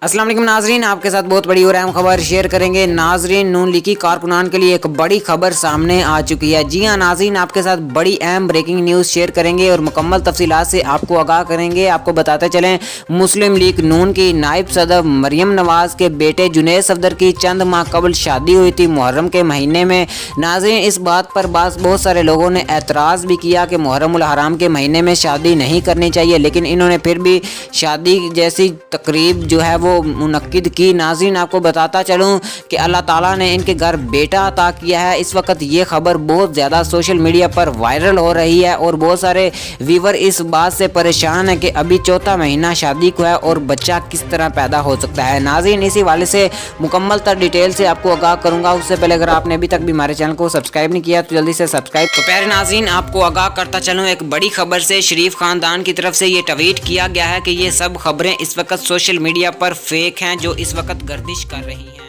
अस्सलाम वालेकुम नाजरीन, आपके साथ बहुत बड़ी और अहम खबर शेयर करेंगे। नाजरीन, नून लीगी कारकुनान के लिए एक बड़ी खबर सामने आ चुकी है। जी हां नाजरीन, आपके साथ बड़ी अहम ब्रेकिंग न्यूज़ शेयर करेंगे और मुकम्मल तफसीलात से आपको आगाह करेंगे। आपको बताते चलें, मुस्लिम लीग नून की नायब सदर मरियम नवाज़ के बेटे जुनैद सफदर की चंद माह कबल शादी हुई थी मुहर्रम के महीने में। नाजरीन, इस बात पर बहुत सारे लोगों ने एतराज़ भी किया कि मुहर्रम उल हराम के महीने में शादी नहीं करनी चाहिए, लेकिन इन्होंने फिर भी शादी जैसी तकरीब जो है वो मुनक्किद की। नाज़रीन, आपको बताता चलूँ कि अल्लाह ताला ने इनके घर बेटा अता किया है। इस वक्त ये खबर बहुत ज़्यादा सोशल मीडिया पर वायरल हो रही है और बहुत सारे व्यूवर इस बात से परेशान है कि अभी चौथा महीना शादी को है और बच्चा किस तरह पैदा हो सकता है। नाज़रीन, इसी वाले से मुकम्मल तर डिटेल से आपको आगाह करूँगा। उससे पहले अगर आपने अभी तक भी हमारे चैनल को सब्सक्राइब नहीं किया तो जल्दी से सब्सक्राइब। तो प्यारे नाज़रीन, आपको आगाह करता चलूँ, एक बड़ी खबर से शरीफ ख़ानदान की तरफ से ये ट्वीट किया गया है कि ये सब खबरें इस वक्त सोशल मीडिया पर फेक हैं जो इस वक्त गर्दिश कर रही हैं।